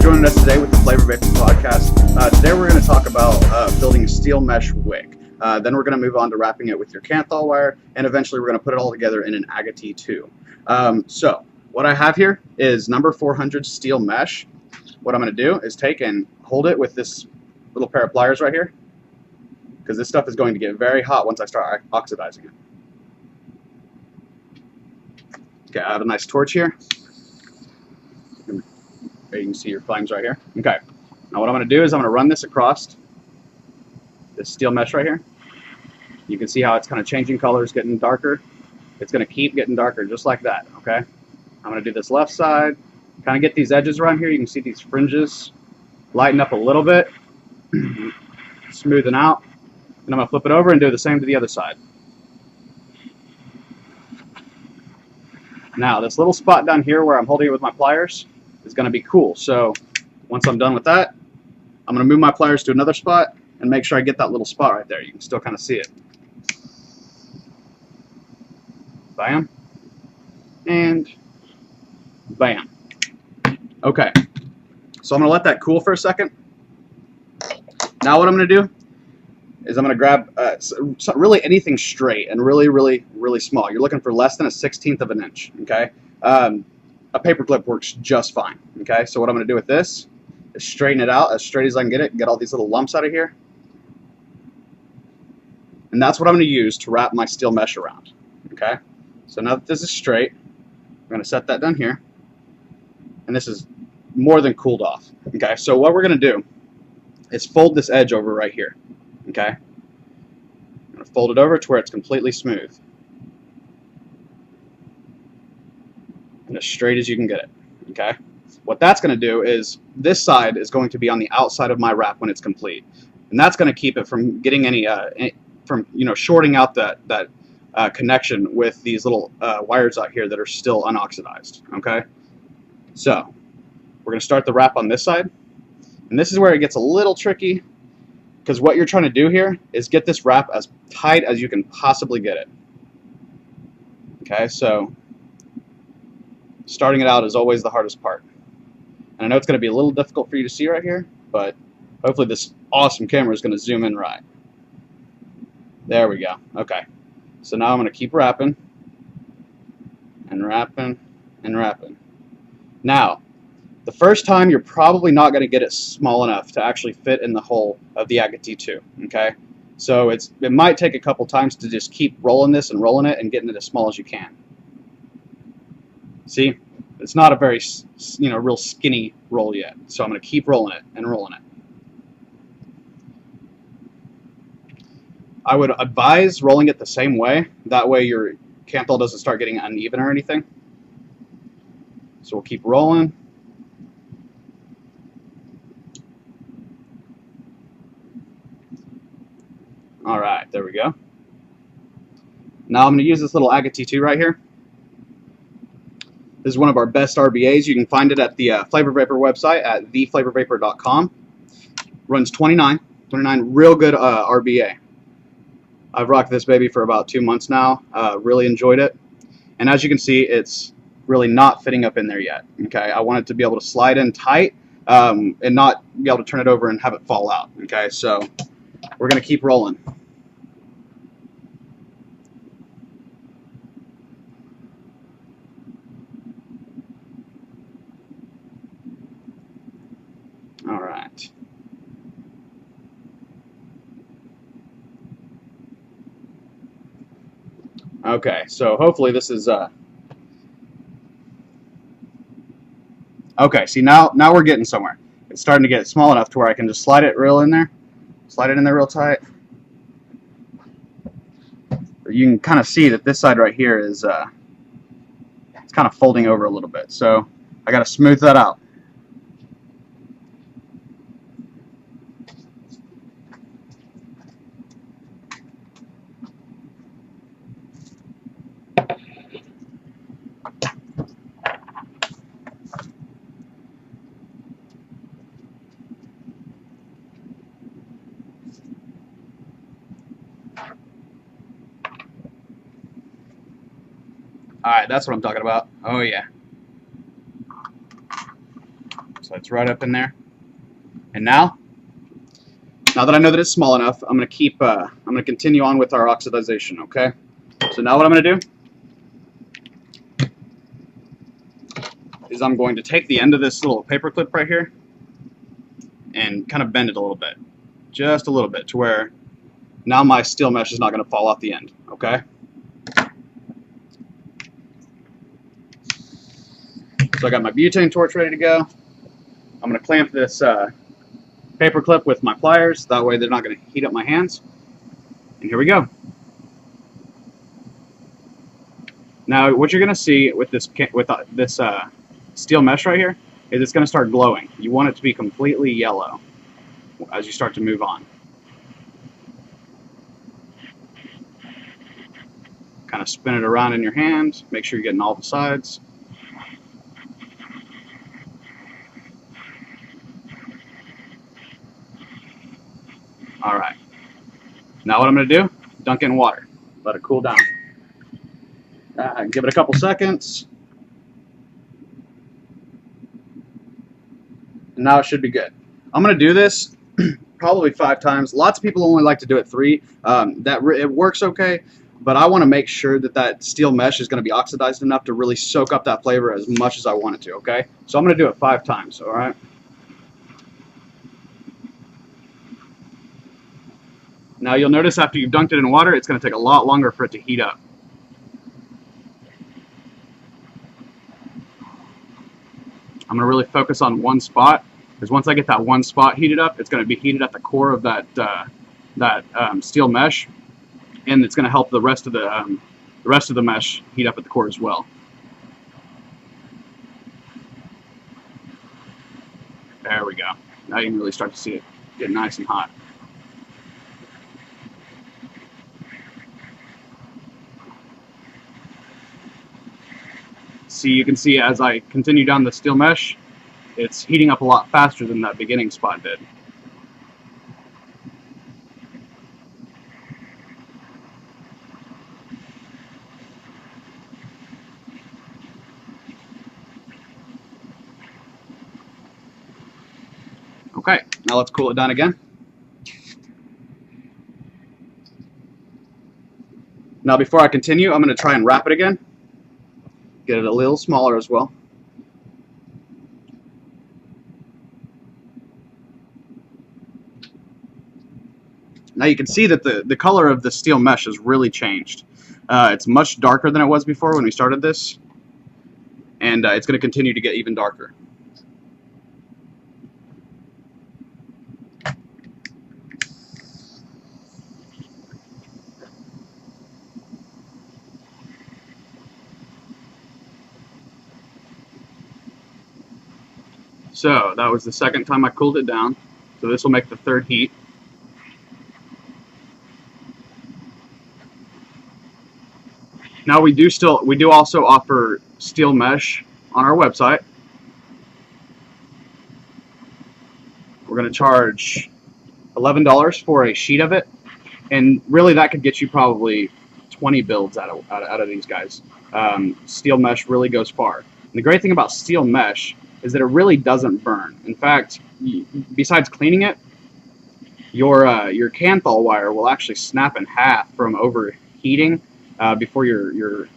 joining us today with the Flavor Vapor Podcast. Today we're going to talk about building a steel mesh wick. Then we're going to move on to wrapping it with your Kanthal wire, and eventually we're going to put it all together in an Agate 2. So what I have here is number 400 steel mesh. What I'm going to do is take and hold it with this little pair of pliers right here, because this stuff is going to get very hot once I start oxidizing it. Okay, I have a nice torch here. You can see your flames right here. Okay, now what I'm going to do is I'm going to run this across this steel mesh right here. You can see how it's kind of changing colors, getting darker. It's going to keep getting darker just like that, okay? I'm going to do this left side, kind of get these edges around here. You can see these fringes lighten up a little bit, smoothing out. And I'm going to flip it over and do the same to the other side. Now, this little spot down here where I'm holding it with my pliers is going to be cool. So once I'm done with that, I'm going to move my pliers to another spot and make sure I get that little spot right there. You can still kind of see it. Bam. And bam. Okay. So I'm going to let that cool for a second. Now what I'm going to do is I'm going to grab really anything straight and really small. You're looking for less than a 1/16 of an inch, okay? A paper clip works just fine, okay? So what I'm going to do with this is straighten it out as straight as I can get it, get all these little lumps out of here. And that's what I'm going to use to wrap my steel mesh around, okay? So now that this is straight, I'm going to set that down here. And this is more than cooled off, okay? So what we're going to do is fold this edge over right here, okay? I'm going to fold it over to where it's completely smooth. And as straight as you can get it, okay? What that's going to do is this side is going to be on the outside of my wrap when it's complete. And that's going to keep it from getting any shorting out that connection with these little wires out here that are still unoxidized, okay? So we're going to start the wrap on this side. And this is where it gets a little tricky, because what you're trying to do here is get this wrap as tight as you can possibly get it. Okay, so starting it out is always the hardest part. And I know it's going to be a little difficult for you to see right here, but hopefully this awesome camera is going to zoom in right. There we go. Okay, so now I'm going to keep wrapping and wrapping and wrapping. Now, the first time you're probably not going to get it small enough to actually fit in the hole of the Agate 2, okay? So it might take a couple times to just keep rolling this and rolling it and getting it as small as you can. See, it's not a very, real skinny roll yet. So I'm going to keep rolling it and rolling it. I would advise rolling it the same way. That way your Kanthal doesn't start getting uneven or anything. So we'll keep rolling. All right, there we go. Now I'm going to use this little Agate 2 right here. This is one of our best RBAs. You can find it at the Flavor Vapor website at theflavorvapor.com. Runs 29 real good RBA. I've rocked this baby for about 2 months now. Really enjoyed it. And as you can see, it's really not fitting up in there yet. Okay, I want it to be able to slide in tight and not be able to turn it over and have it fall out. Okay, so we're going to keep rolling. All right. Okay, so hopefully this is okay, see now we're getting somewhere. It's starting to get small enough to where I can just slide it real in there. Slide it in there real tight. You can kind of see that this side right here is it's kind of folding over a little bit. So I got to smooth that out. Alright, that's what I'm talking about. Oh yeah. So So it's right up in there. And now that I know that it's small enough, I'm gonna continue on with our oxidization. Okay. So now what I'm gonna do is I'm going to take the end of this little paper clip right here and kind of bend it a little bit, just a little bit, to where now my steel mesh is not going to fall off the end. Okay. So I got my butane torch ready to go. I'm going to clamp this paper clip with my pliers. That way they're not going to heat up my hands. And here we go. Now what you're going to see with this steel mesh right here is it's going to start glowing. You want it to be completely yellow as you start to move on. Kind of spin it around in your hand. Make sure you're getting all the sides. All right. Now what I'm going to do, dunk it in water. Let it cool down. Give it a couple seconds. And now it should be good. I'm going to do this probably 5 times. Lots of people only like to do it 3. It works okay, but I want to make sure that that steel mesh is going to be oxidized enough to really soak up that flavor as much as I want it to, okay? So I'm going to do it 5 times, all right? Now you'll notice after you've dunked it in water, it's going to take a lot longer for it to heat up. I'm going to really focus on one spot, because once I get that one spot heated up, it's going to be heated at the core of that steel mesh, and it's going to help the rest of the mesh heat up at the core as well. There we go. Now you can really start to see it get nice and hot. See, you can see as I continue down the steel mesh, it's heating up a lot faster than that beginning spot did. Okay, now let's cool it down again. Now before I continue, I'm going to try and wrap it again. Get it a little smaller as well. Now you can see that the color of the steel mesh has really changed. It's much darker than it was before when we started this, and it's going to continue to get even darker. So that was the second time I cooled it down. So this will make the 3rd heat. Now we do also offer steel mesh on our website. We're going to charge $11 for a sheet of it, and really that could get you probably 20 builds out of these guys. Steel mesh really goes far. And the great thing about steel mesh is that it really doesn't burn. In fact, besides cleaning it, your Kanthal wire will actually snap in half from overheating before your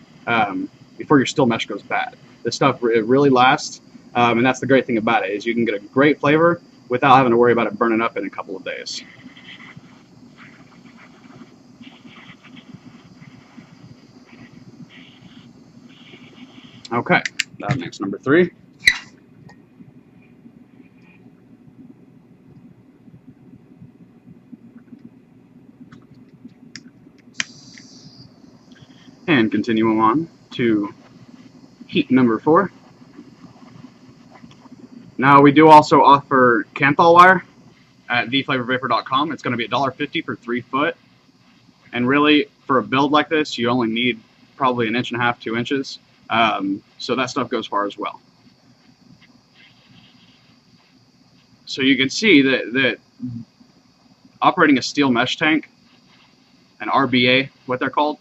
steel mesh goes bad. This stuff, it really lasts, and that's the great thing about it, is you can get a great flavor without having to worry about it burning up in a couple of days. Okay, that makes number 3. And continuing on to heat number 4. Now we do also offer Kanthal wire at theflavorvapor.com. It's going to be $1.50 for 3 foot. And really, for a build like this, you only need probably 1.5 inches, 2 inches. So that stuff goes far as well. So you can see that operating a steel mesh tank, an RBA, what they're called,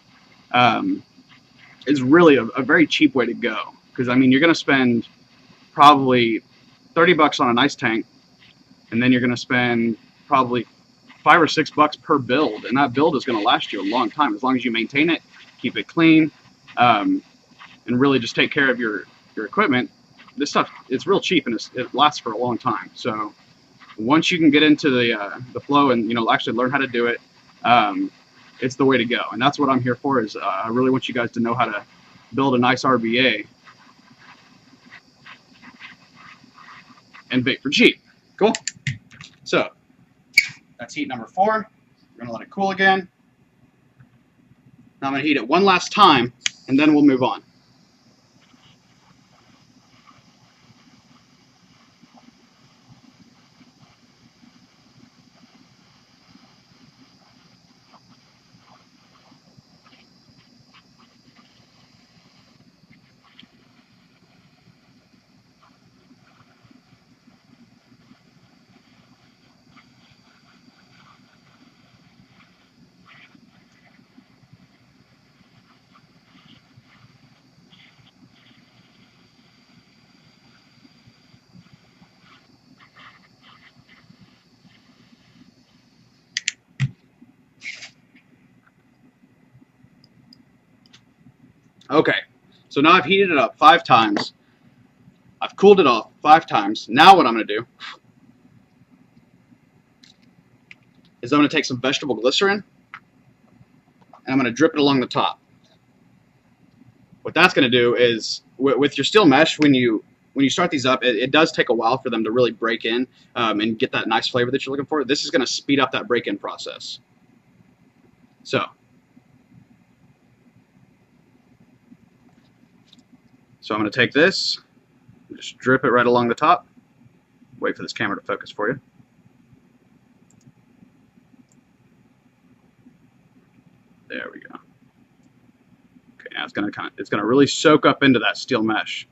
is really a very cheap way to go. Because I mean, you're going to spend probably 30 bucks on a nice tank, and then you're going to spend probably $5 or $6 per build, and that build is going to last you a long time as long as you maintain it, keep it clean, and really just take care of your equipment. This stuff, it's real cheap, and it lasts for a long time. So once you can get into the flow and actually learn how to do it, it's the way to go. And that's what I'm here for. Is I really want you guys to know how to build a nice RBA and vape for cheap. Cool. So that's heat number 4. We're gonna let it cool again. Now I'm gonna heat it one last time, and then we'll move on. Okay, so now I've heated it up 5 times. I've cooled it off 5 times. Now what I'm going to do is I'm going to take some vegetable glycerin, and I'm going to drip it along the top. What that's going to do is, with your steel mesh, when you start these up, it does take a while for them to really break in and get that nice flavor that you're looking for. This is going to speed up that break-in process. So I'm going to take this, just drip it right along the top. Wait for this camera to focus for you. There we go. Okay, now it's going to really soak up into that steel mesh.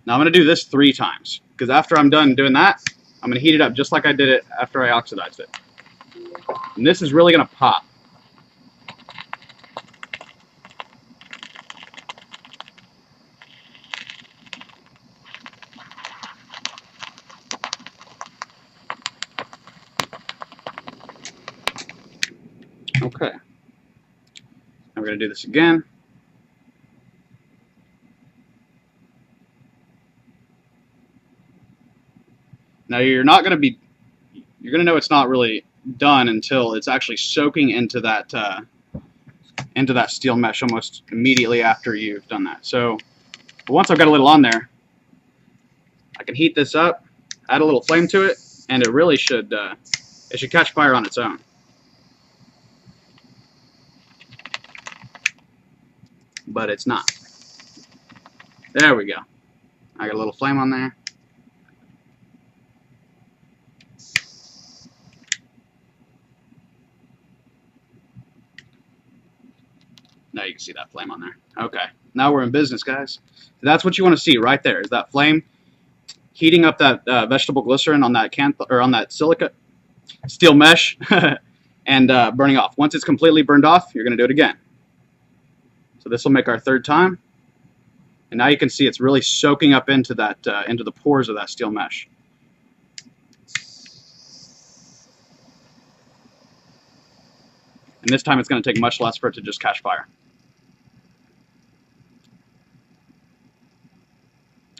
Now I'm going to do this 3 times, because after I'm done doing that, I'm going to heat it up just like I did it after I oxidized it. And this is really going to pop. Okay, now we're going to do this again. Now you're going to know it's not really done until it's actually soaking into that steel mesh almost immediately after you've done that. So once I've got a little on there, I can heat this up, add a little flame to it, and it really should catch fire on its own. But it's not. There we go. I got a little flame on there. Now you can see that flame on there. Okay, now we're in business, guys. That's what you want to see right there, is that flame heating up that vegetable glycerin on that on that silica steel mesh and burning off. Once it's completely burned off, you're going to do it again. So this will make our 3rd time, and now you can see it's really soaking up into that into the pores of that steel mesh. And this time it's going to take much less for it to just catch fire.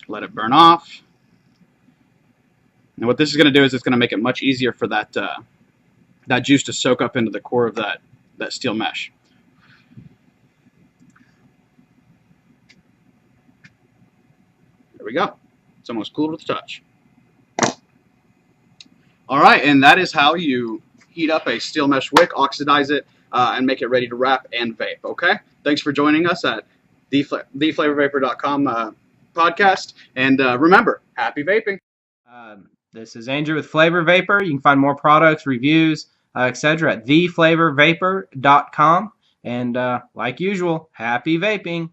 Let it burn off. And what this is going to do is it's going to make it much easier for that that juice to soak up into the core of that steel mesh. There we go. It's almost cooled with a touch. All right, and that is how you heat up a steel mesh wick, oxidize it, and make it ready to wrap and vape. Okay? Thanks for joining us at theflavorvapor.com podcast. And remember, happy vaping. This is Andrew with Flavor Vapor. You can find more products, reviews, etc. at theflavorvapor.com. And like usual, happy vaping.